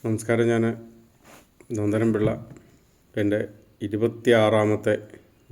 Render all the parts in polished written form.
നമസ്കാരം. ഞാൻ നന്ദനം പിള്ള. എൻ്റെ 26ാമത്തെ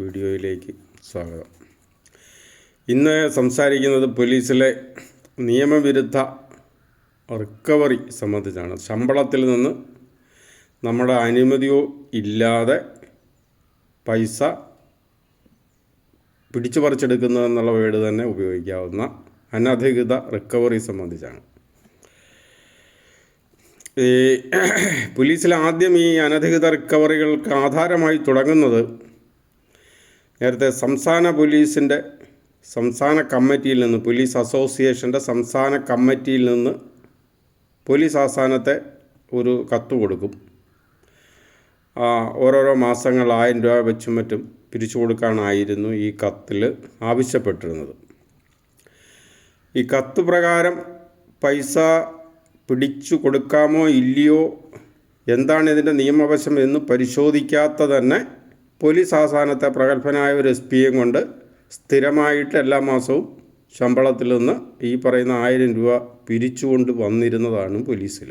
വീഡിയോയിലേക്ക് സ്വാഗതം. ഇന്ന് സംസാരിക്കുന്നത് പോലീസിലെ നിയമവിരുദ്ധ റിക്കവറി സംബന്ധിച്ചാണ്. ശമ്പളത്തിൽ നിന്ന് നമ്മുടെ അനുമതിയോ ഇല്ലാതെ പൈസ പിടിച്ചു പറിച്ചെടുക്കുന്നതെന്നുള്ള വേർഡ് തന്നെ ഉപയോഗിക്കാവുന്ന അനധികൃത റിക്കവറി സംബന്ധിച്ചാണ്. പോലീസിൽ ആദ്യം ഈ അനധികൃത റിക്കവറികൾക്ക് ആധാരമായി തുടങ്ങുന്നത് നേരത്തെ സംസ്ഥാന പോലീസിൻ്റെ സംസ്ഥാന കമ്മിറ്റിയിൽ നിന്ന്, പോലീസ് അസോസിയേഷൻ്റെ സംസ്ഥാന കമ്മിറ്റിയിൽ നിന്ന് പോലീസ് ആസ്ഥാനത്തെ ഒരു കത്ത് കൊടുക്കും. ഓരോരോ മാസങ്ങൾ 1000 രൂപ വെച്ചും മറ്റും പിരിച്ചു കൊടുക്കാനായിരുന്നു ഈ കത്തിൽ ആവശ്യപ്പെട്ടിരുന്നത്. ഈ കത്ത് പ്രകാരം പൈസ പിടിച്ചു കൊടുക്കാമോ ഇല്ലയോ, എന്താണ് ഇതിൻ്റെ നിയമവശം എന്ന് പരിശോധിക്കാത്ത തന്നെ പോലീസ് ആസ്ഥാനത്തെ പ്രഗത്ഭനായ ഒരു SP കൊണ്ട് സ്ഥിരമായിട്ട് എല്ലാ മാസവും ശമ്പളത്തിൽ നിന്ന് ഈ പറയുന്ന 1000 രൂപ പിരിച്ചുകൊണ്ട് വന്നിരുന്നതാണ് പോലീസിൽ.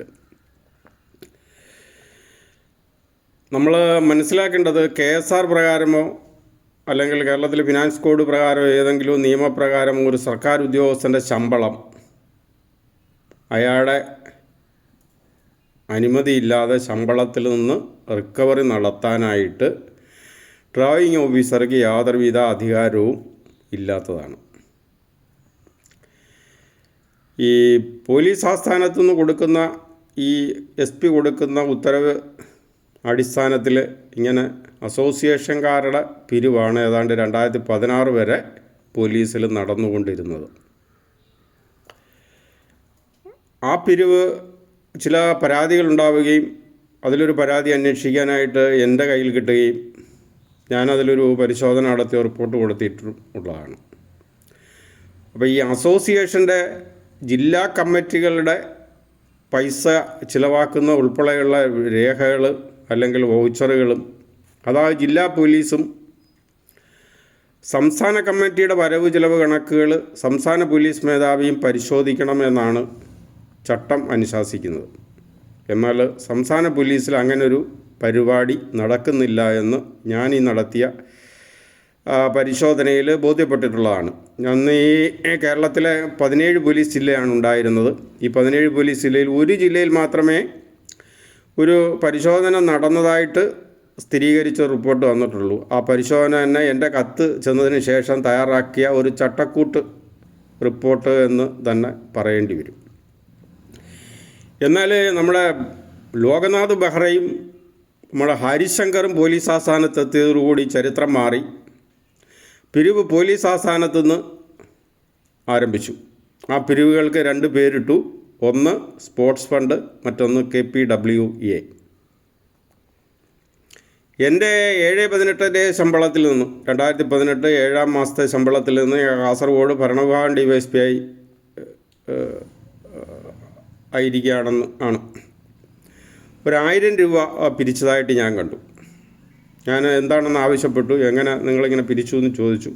നമ്മൾ മനസ്സിലാക്കേണ്ടത് KSR പ്രകാരമോ അല്ലെങ്കിൽ കേരളത്തിലെ ഫിനാൻസ് കോഡ് പ്രകാരമോ ഏതെങ്കിലും നിയമപ്രകാരമോ ഒരു സർക്കാർ ഉദ്യോഗസ്ഥൻ്റെ ശമ്പളം അയാളുടെ അനുമതിയില്ലാതെ ശമ്പളത്തിൽ നിന്ന് റിക്കവറി നടത്താനായിട്ട് ഡ്രായിങ് ഓഫീസർക്ക് യാതൊരുവിധ അധികാരവും ഇല്ലാത്തതാണ്. ഈ പോലീസ് ആസ്ഥാനത്തു നിന്ന് കൊടുക്കുന്ന ഈ SP കൊടുക്കുന്ന ഉത്തരവ് അടിസ്ഥാനത്തിൽ ഇങ്ങനെ അസോസിയേഷൻകാരുടെ പിരിവാണ് ഏതാണ്ട് 2016 വരെ പോലീസിൽ നടന്നുകൊണ്ടിരുന്നത്. ആ പിരിവ് ചില പരാതികളുണ്ടാവുകയും അതിലൊരു പരാതി അന്വേഷിക്കാനായിട്ട് എൻ്റെ കയ്യിൽ കിട്ടുകയും ഞാനതിലൊരു പരിശോധന നടത്തിയ റിപ്പോർട്ട് കൊടുത്തിട്ടുള്ളതാണ്. അപ്പോൾ ഈ അസോസിയേഷൻ്റെ ജില്ലാ കമ്മിറ്റികളുടെ പൈസ ചിലവാക്കുന്ന ഉൾപ്പെടെയുള്ള രേഖകൾ അല്ലെങ്കിൽ വൗച്ചറുകളും അതായത് ജില്ലാ പോലീസും സംസ്ഥാന കമ്മിറ്റിയുടെ വരവ് ചിലവ് കണക്കുകൾ സംസ്ഥാന പോലീസ് മേധാവിയും പരിശോധിക്കണമെന്നാണ് ചട്ടം അനുശാസിക്കുന്നത്. എന്നാൽ സംസ്ഥാന പോലീസിൽ അങ്ങനൊരു പരിപാടി നടക്കുന്നില്ല എന്ന് ഞാൻ ഈ നടത്തിയ പരിശോധനയിൽ ബോധ്യപ്പെട്ടിട്ടുള്ളതാണ്. അന്ന് ഈ കേരളത്തിലെ 17 പോലീസ് ജില്ലയാണ് ഉണ്ടായിരുന്നത്. ഈ 17 പോലീസ് ജില്ലയിൽ ഒരു ജില്ലയിൽ മാത്രമേ ഒരു പരിശോധന നടന്നതായിട്ട് സ്ഥിരീകരിച്ച റിപ്പോർട്ട് വന്നിട്ടുള്ളൂ. ആ പരിശോധന തന്നെ എൻ്റെ കത്ത് ചെന്നതിന് ശേഷം തയ്യാറാക്കിയ ഒരു ചട്ടക്കൂട്ട് റിപ്പോർട്ട് എന്ന് തന്നെ പറയേണ്ടി വരും. എന്നാൽ നമ്മുടെ ലോകനാഥ് ബെഹ്റയും നമ്മുടെ ഹരിശങ്കറും പോലീസ് ആസ്ഥാനത്തെത്തിയതോടുകൂടി ചരിത്രം മാറി. പിരിവ് പോലീസ് ആസ്ഥാനത്തു നിന്ന് ആരംഭിച്ചു. ആ പിരിവുകൾക്ക് 2 പേരിട്ടു. ഒന്ന് സ്പോർട്സ് ഫണ്ട്, മറ്റൊന്ന് KPWA. എൻ്റെ 7/18 ശമ്പളത്തിൽ നിന്നും 2018 7 മാസത്തെ ശമ്പളത്തിൽ നിന്ന് കാസർഗോഡ് ഭരണവിഭാഗം DYSP ആയിരിക്കുകയാണെന്ന് ആണ് ഒരു 1000 രൂപ പിരിച്ചതായിട്ട് ഞാൻ കണ്ടു. ഞാൻ എന്താണെന്ന് ആവശ്യപ്പെട്ടു. എങ്ങനെ നിങ്ങളിങ്ങനെ പിരിച്ചു എന്ന് ചോദിച്ചു.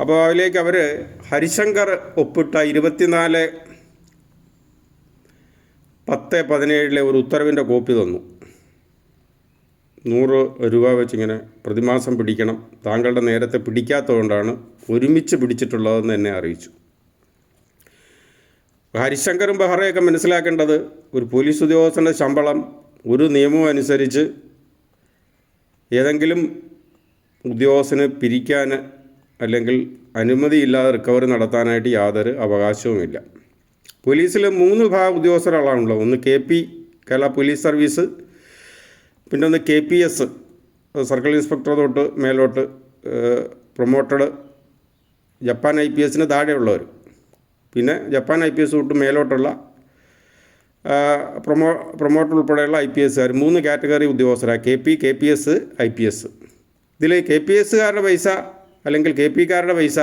അപ്പോൾ അതിലേക്ക് അവർ ഹരിശങ്കർ ഒപ്പിട്ട 24/10/17 ഒരു ഉത്തരവിൻ്റെ കോപ്പി തന്നു. 100 രൂപ വെച്ചിങ്ങനെ പ്രതിമാസം പിടിക്കണം, താങ്കളുടെ നേരത്തെ പിടിക്കാത്തതുകൊണ്ടാണ് ഒരുമിച്ച് പിടിച്ചിട്ടുള്ളതെന്ന് എന്നെ അറിയിച്ചു. ഹരിശങ്കറും ബെഹ്റയൊക്കെ മനസ്സിലാക്കേണ്ടത് ഒരു പോലീസ് ഉദ്യോഗസ്ഥൻ്റെ ശമ്പളം ഒരു നിയമവും അനുസരിച്ച് ഏതെങ്കിലും ഉദ്യോഗസ്ഥന് പിരിക്കാൻ അല്ലെങ്കിൽ അനുമതിയില്ലാതെ റിക്കവറി നടത്താനായിട്ട് യാതൊരു അവകാശവുമില്ല. പോലീസിൽ 3 വിഭാഗം ഉദ്യോഗസ്ഥരാണുള്ളത്. ഒന്ന് KP കേരള പോലീസ് സർവീസ്, പിന്നെ ഒന്ന് KPS സർക്കിൾ ഇൻസ്പെക്ടർ തൊട്ട് മേലോട്ട് പ്രൊമോട്ടഡ് ജപ്പാൻ IPSന് താഴെയുള്ളവർ, പിന്നെ ജപ്പാൻ IPS തൊട്ട് മേലോട്ടുള്ള പ്രൊമോട്ടർ ഉൾപ്പെടെയുള്ള IPSകാർ. 3 കാറ്റഗറി ഉദ്യോഗസ്ഥരാണ് KP, KPS, IPS. ഇതിൽ KPSകാരുടെ പൈസ അല്ലെങ്കിൽ KPക്കാരുടെ പൈസ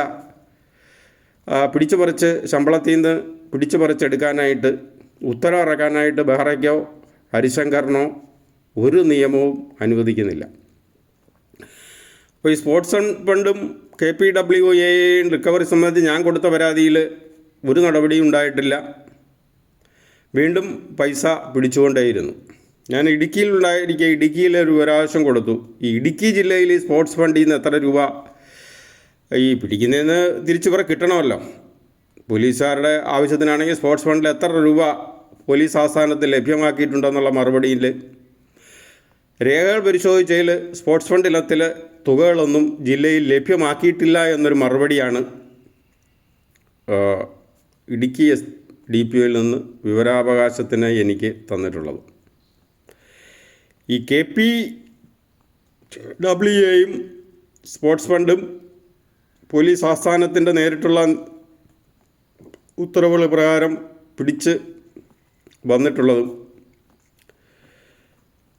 പിടിച്ചു പറിച്ച് ശമ്പളത്തിൽ നിന്ന് പിടിച്ചു പറിച്ചെടുക്കാനായിട്ട് ഉത്തരവിറക്കാനായിട്ട് ബെഹ്റയ്ക്കോ ഹരിശങ്കറിനോ ഒരു നിയമവും അനുവദിക്കുന്നില്ല. അപ്പോൾ ഈ സ്പോർട്സ് ഫണ്ടും KPWA റിക്കവറി സംബന്ധിച്ച് ഞാൻ കൊടുത്ത പരാതിയിൽ ഒരു നടപടിയും ഉണ്ടായിട്ടില്ല. വീണ്ടും പൈസ പിടിച്ചുകൊണ്ടേയിരുന്നു. ഞാൻ ഇടുക്കിയിലുണ്ടായിരിക്കെ ഇടുക്കിയിൽ ഒരു പ്രാവശ്യം കൊടുത്തു. ഈ ഇടുക്കി ജില്ലയിൽ ഈ സ്പോർട്സ് ഫണ്ടിൽ നിന്ന് എത്ര രൂപ ഈ പിടിക്കുന്നതിന് തിരിച്ചു കുറെ കിട്ടണമല്ലോ. പോലീസുകാരുടെ ആവശ്യത്തിനാണെങ്കിൽ സ്പോർട്സ് ഫണ്ടിൽ എത്ര രൂപ പോലീസ് ആസ്ഥാനത്ത് ലഭ്യമാക്കിയിട്ടുണ്ടെന്നുള്ള മറുപടിയിൽ രേഖകൾ പരിശോധിച്ചതിൽ സ്പോർട്സ് ഫണ്ട് ഇനത്തിൽ തുകകളൊന്നും ജില്ലയിൽ ലഭ്യമാക്കിയിട്ടില്ല എന്നൊരു മറുപടിയാണ് ഇടുക്കി DPOയിൽ നിന്ന് വിവരാവകാശത്തിന് എനിക്ക് തന്നിട്ടുള്ളത്. ഈ KPWAയും സ്പോർട്സ് ഫണ്ടും പോലീസ് ആസ്ഥാനത്തിൻ്റെ നേരിട്ടുള്ള ഉത്തരവുകൾ പ്രകാരം പിടിച്ച് വന്നിട്ടുള്ളതും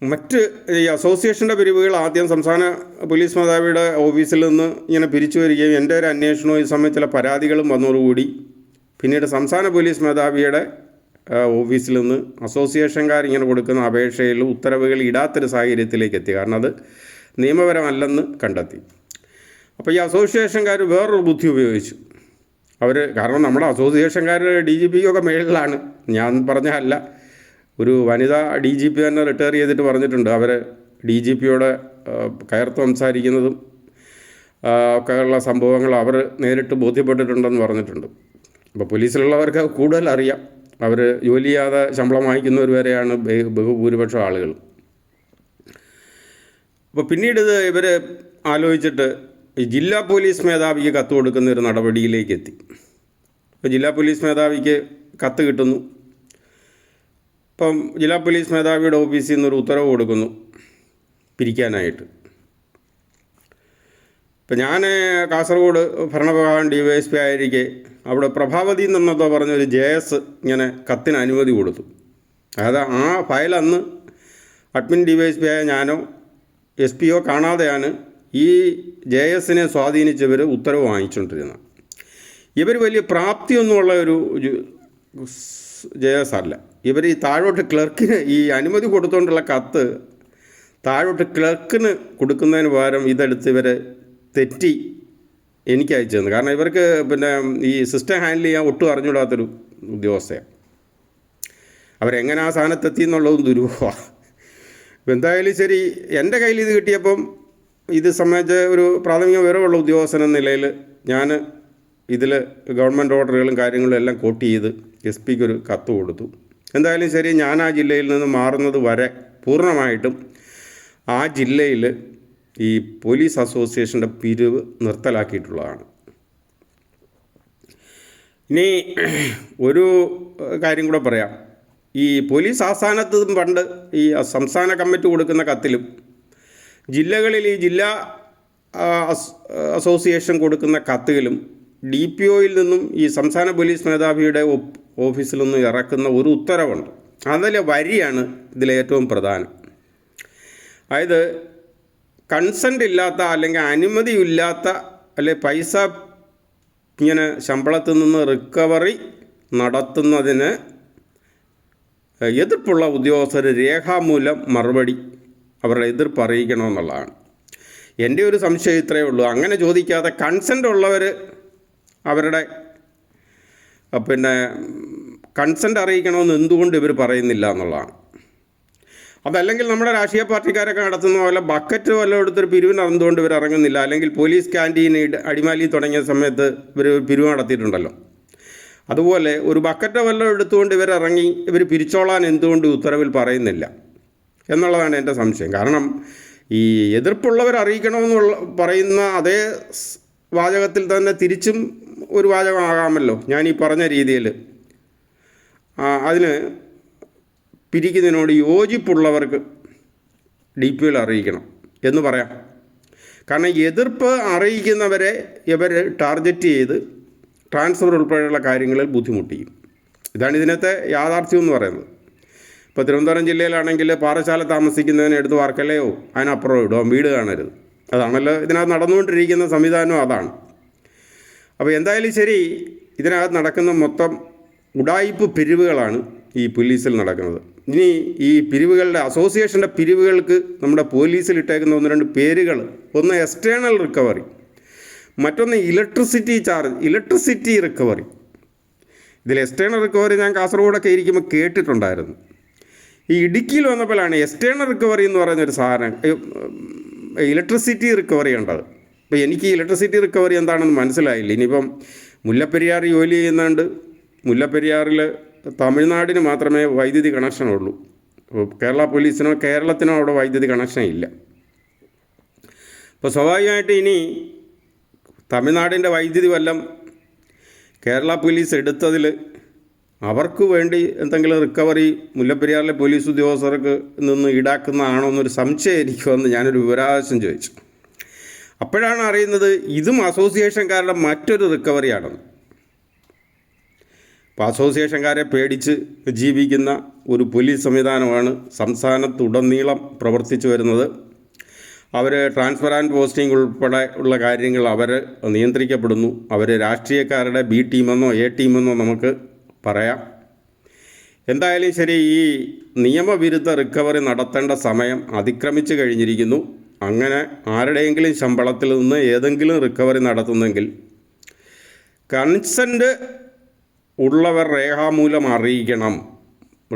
മറ്റ് ഈ അസോസിയേഷൻ്റെ പിരിവുകൾ ആദ്യം സംസ്ഥാന പോലീസ് മേധാവിയുടെ ഓഫീസിൽ നിന്ന് ഇങ്ങനെ പിരിച്ചു വരികയും എൻ്റെ ഒരു അന്വേഷണവും ഈ സമയത്ത് ചില പരാതികളും വന്നതോടുകൂടി പിന്നീട് സംസ്ഥാന പോലീസ് മേധാവിയുടെ ഓഫീസിൽ നിന്ന് അസോസിയേഷൻകാർ ഇങ്ങനെ കൊടുക്കുന്ന അപേക്ഷയിൽ ഉത്തരവുകൾ ഇടാത്തൊരു സാഹചര്യത്തിലേക്ക് എത്തി. കാരണം അത് നിയമപരമല്ലെന്ന് കണ്ടെത്തി. അപ്പോൾ ഈ അസോസിയേഷൻകാർ വേറൊരു ബുദ്ധി ഉപയോഗിച്ചു. കാരണം നമ്മുടെ അസോസിയേഷൻകാർ DGPക്കൊക്കെ മേളിലാണ്. ഞാൻ പറഞ്ഞല്ല, ഒരു വനിതാ DGP തന്നെ റിട്ടയർ ചെയ്തിട്ട് പറഞ്ഞിട്ടുണ്ട്. അവർ DGPയോട് കയർത്ത് സംസാരിക്കുന്നതും ഒക്കെയുള്ള സംഭവങ്ങൾ അവർ നേരിട്ട് ബോധ്യപ്പെട്ടിട്ടുണ്ടെന്ന് പറഞ്ഞിട്ടുണ്ട്. അപ്പോൾ പോലീസിലുള്ളവർക്ക് കൂടുതൽ അറിയാം. അവർ ജോലി ചെയ്യാതെ ശമ്പളം വാങ്ങിക്കുന്നവർ വരെയാണ് ബഹുഭൂരിപക്ഷം ആളുകൾ. അപ്പോൾ പിന്നീട് ഇവർ ആലോചിച്ചിട്ട് ജില്ലാ പോലീസ് മേധാവിക്ക് കത്ത് കൊടുക്കുന്ന ഒരു നടപടിയിലേക്ക് എത്തി. ഇപ്പോൾ ജില്ലാ പോലീസ് മേധാവിക്ക് കത്ത് കിട്ടുന്നു. ഇപ്പം ജില്ലാ പോലീസ് മേധാവിയുടെ ഓഫീസിൽ നിന്നൊരു ഉത്തരവ് കൊടുക്കുന്നു പിരിക്കാനായിട്ട്. ഇപ്പം ഞാൻ കാസർഗോഡ് ഭരണവിഭാഗം DYSP ആയിരിക്കെ അവിടെ പ്രഭാവതി എന്നെന്നോ പറഞ്ഞൊരു JS ഇങ്ങനെ കത്തിന് അനുമതി കൊടുത്തു. അതായത് ആ ഫയൽ അന്ന് അഡ്മിൻ DYSP ആയ ഞാനോ SPO കാണാതെയാണ് ഈ JSനെ സ്വാധീനിച്ചവർ ഉത്തരവ് വാങ്ങിച്ചുകൊണ്ടിരുന്നത്. ഇവർ വലിയ പ്രാപ്തിയൊന്നുമുള്ള ഒരു JS അല്ല. ഇവർ ഈ താഴോട്ട് ക്ലർക്കിന് ഈ അനുമതി കൊടുത്തുകൊണ്ടുള്ള കത്ത് താഴോട്ട് ക്ലർക്കിന് കൊടുക്കുന്നതിന് പകരം ഇതെടുത്ത് ഇവർ തെറ്റി എനിക്ക് അയച്ചു തന്നു. കാരണം ഇവർക്ക് പിന്നെ ഈ സിസ്റ്റം ഹാൻഡിൽ ചെയ്യാൻ ഒട്ടും അറിഞ്ഞുകൂടാത്തൊരു ഉദ്യോഗസ്ഥയാണ്. അവരെങ്ങനെ ആ സ്ഥാനത്തെത്തി എന്നുള്ളതും ദുരൂഹമാണ്. ഇപ്പം എന്തായാലും ശരി, എൻ്റെ കയ്യിൽ ഇത് കിട്ടിയപ്പം ഇത് സംബന്ധിച്ച് ഒരു പ്രാഥമിക വിവരമുള്ള ഉദ്യോഗസ്ഥൻ എന്ന നിലയിൽ ഞാൻ ഇതിൽ ഗവൺമെൻറ് ഓർഡറുകളും കാര്യങ്ങളും എല്ലാം കോട്ട് ചെയ്ത് SP-ക്കൊരു കത്ത് കൊടുത്തു. എന്തായാലും ശരി, ഞാൻ ആ ജില്ലയിൽ നിന്ന് മാറുന്നത് വരെ പൂർണ്ണമായിട്ടും ആ ജില്ലയിൽ ഈ പോലീസ് അസോസിയേഷൻ്റെ പിരിവ് നിർത്തലാക്കിയിട്ടുള്ളതാണ്. ഇനി ഒരു കാര്യം കൂടെ പറയാം. ഈ പോലീസ് ആസ്ഥാനത്തും പണ്ട് ഈ സംസ്ഥാന കമ്മിറ്റി കൊടുക്കുന്ന കത്തിലും ജില്ലകളിൽ ഈ ജില്ലാ അസോസിയേഷൻ കൊടുക്കുന്ന കത്തുകളും DPOയിൽ നിന്നും ഈ സംസ്ഥാന പോലീസ് മേധാവിയുടെ ഓഫീസിൽ നിന്നും ഇറക്കുന്ന ഒരു ഉത്തരവുണ്ട്. അതിലെ വരിയാണ് ഇതിലേറ്റവും പ്രധാനം. അതായത് കൺസെൻ്റ് ഇല്ലാത്ത അല്ലെങ്കിൽ അനുമതിയില്ലാത്ത അല്ലെങ്കിൽ പൈസ ഇങ്ങനെ ശമ്പളത്തിൽ നിന്ന് റിക്കവറി നടത്തുന്നതിന് എതിർപ്പുള്ള ഉദ്യോഗസ്ഥർ രേഖാമൂലം മറുപടി അവരുടെ എതിർപ്പ് അറിയിക്കണമെന്നുള്ളതാണ്. എൻ്റെ ഒരു സംശയം ഇത്രയേ ഉള്ളൂ. അങ്ങനെ ചോദിക്കാതെ കൺസെൻ്റ് ഉള്ളവർ അവരുടെ പിന്നെ കൺസെൻ്റ് അറിയിക്കണമെന്ന് എന്തുകൊണ്ട് ഇവർ പറയുന്നില്ല എന്നുള്ളതാണ്. അതല്ലെങ്കിൽ നമ്മുടെ രാഷ്ട്രീയ പാർട്ടിക്കാരൊക്കെ നടത്തുന്ന പോലെ ബക്കറ്റ് വല്ലതും എടുത്തൊരു പിരിവിന് എന്തുകൊണ്ട് ഇവർ ഇറങ്ങുന്നില്ല? അല്ലെങ്കിൽ പോലീസ് ക്യാൻറ്റീൻ അടിമാലി തുടങ്ങിയ സമയത്ത് ഇവർ പിരിവ് നടത്തിയിട്ടുണ്ടല്ലോ. അതുപോലെ ഒരു ബക്കറ്റ് വല്ലതും എടുത്തുകൊണ്ട് ഇവരിറങ്ങി ഇവർ പിരിച്ചോളാൻ എന്തുകൊണ്ട് ഉത്തരവിൽ പറയുന്നില്ല എന്നുള്ളതാണ് എൻ്റെ സംശയം. കാരണം ഈ എതിർപ്പുള്ളവർ അറിയിക്കണമെന്നുള്ള പറയുന്ന അതേ വാചകത്തിൽ തന്നെ തിരിച്ചും ഒരു വാചകമാകാമല്ലോ. ഞാൻ ഈ പറഞ്ഞ രീതിയിൽ അതിന് പിരിക്കുന്നതിനോട് യോജിപ്പുള്ളവർക്ക് DPOയിൽ അറിയിക്കണം എന്ന് പറയാം. കാരണം എതിർപ്പ് അറിയിക്കുന്നവരെ ഇവർ ടാർഗറ്റ് ചെയ്ത് ട്രാൻസ്ഫർ ഉൾപ്പെടെയുള്ള കാര്യങ്ങളിൽ ബുദ്ധിമുട്ടിക്കും. ഇതാണ് ഇതിനകത്തെ യാഥാർത്ഥ്യം എന്ന് പറയുന്നത്. ഇപ്പോൾ തിരുവനന്തപുരം ജില്ലയിലാണെങ്കിൽ പാറശാല താമസിക്കുന്നതിന് എടുത്ത് വർക്കലയോ അതിനപ്പുറം ഇടും, വീട് കാണരുത്. അതാണല്ലോ ഇതിനകത്ത് നടന്നുകൊണ്ടിരിക്കുന്ന സംവിധാനം അതാണ്. അപ്പോൾ എന്തായാലും ശരി, ഇതിനകത്ത് നടക്കുന്ന മൊത്തം ഉഡായിപ്പ് പിരിവുകളാണ് ഈ പോലീസിൽ നടക്കുന്നത്. ഇനി ഈ പിരിവുകളുടെ അസോസിയേഷൻ്റെ പിരിവുകൾക്ക് നമ്മുടെ പോലീസിൽ ഇട്ടേക്കുന്ന 1-2 പേരുകൾ, ഒന്ന് എക്സ്റ്റേണൽ റിക്കവറി, മറ്റൊന്ന് ഇലക്ട്രിസിറ്റി റിക്കവറി. ഇതിൽ എക്സ്റ്റേണൽ റിക്കവറി ഞാൻ കാസർഗോഡൊക്കെ ഇരിക്കുമ്പോൾ കേട്ടിട്ടുണ്ടായിരുന്നു. ഈ ഇടുക്കിയിൽ വന്നപ്പോഴാണ് എക്സ്റ്റേണൽ റിക്കവറി എന്ന് പറയുന്നൊരു സാധനം, ഇലക്ട്രിസിറ്റി റിക്കവറി ഉണ്ടത്. അപ്പോൾ എനിക്ക് ഇലക്ട്രിസിറ്റി റിക്കവറി എന്താണെന്ന് മനസ്സിലായില്ല. ഇനിയിപ്പം മുല്ലപ്പെരിയാർ ജോലി ചെയ്യുന്നുണ്ട്. മുല്ലപ്പെരിയാറിൽ തമിഴ്നാടിന് മാത്രമേ വൈദ്യുതി കണക്ഷനുള്ളൂ. കേരള പോലീസിനോ കേരളത്തിനോ അവിടെ വൈദ്യുതി കണക്ഷൻ ഇല്ല. അപ്പോൾ സ്വാഭാവികമായിട്ട് ഇനി തമിഴ്നാടിൻ്റെ വൈദ്യുതി വല്ലം കേരള പോലീസ് എടുത്തതിൽ അവർക്ക് വേണ്ടി എന്തെങ്കിലും റിക്കവറി മുല്ലപ്പെരിയാറിലെ പോലീസ് ഉദ്യോഗസ്ഥർക്ക് നിന്ന് ഈടാക്കുന്നതാണോ എന്നൊരു സംശയം എനിക്ക് വന്ന് ഞാനൊരു വിവരാവകാശം ചോദിച്ചു. അപ്പോഴാണ് അറിയുന്നത് ഇതും അസോസിയേഷൻകാരുടെ മറ്റൊരു റിക്കവറിയാണെന്ന്. അപ്പോൾ അസോസിയേഷൻകാരെ പേടിച്ച് ജീവിക്കുന്ന ഒരു പോലീസ് സംവിധാനമാണ് സംസ്ഥാനത്തുടനീളം പ്രവർത്തിച്ചു വരുന്നത്. അവർ ട്രാൻസ്ഫർ ആൻഡ് പോസ്റ്റിംഗ് ഉൾപ്പെടെ ഉള്ള കാര്യങ്ങൾ അവർ നിയന്ത്രിക്കപ്പെടുന്നു. അവർ രാഷ്ട്രീയക്കാരുടെ ബി ടീമെന്നോ എ ടീമെന്നോ നമുക്ക് പറയാം. എന്തായാലും ശരി, ഈ നിയമവിരുദ്ധ റിക്കവറി നടത്തേണ്ട സമയം അതിക്രമിച്ചു കഴിഞ്ഞിരിക്കുന്നു. അങ്ങനെ ആരുടെയെങ്കിലും ശമ്പളത്തിൽ നിന്ന് ഏതെങ്കിലും റിക്കവറി നടത്തുന്നെങ്കിൽ കൺസെൻറ്റ് ഉള്ളവർ രേഖാമൂലം അറിയിക്കണം.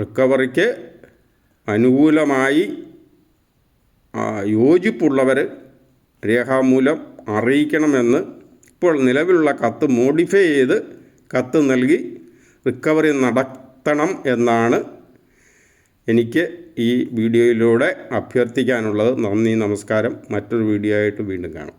റിക്കവറിക്ക് അനുകൂലമായി യോജിപ്പുള്ളവർ രേഖാമൂലം അറിയിക്കണമെന്ന് ഇപ്പോൾ നിലവിലുള്ള കത്ത് മോഡിഫൈ ചെയ്ത് കത്ത് നൽകി റിക്കവറി നടത്തണം എന്നാണ് എനിക്ക് ഈ വീഡിയോയിലൂടെ അഭ്യർത്ഥിക്കാനുള്ളത്. നന്ദി, നമസ്കാരം. മറ്റൊരു വീഡിയോ ആയിട്ട് വീണ്ടും കാണാം.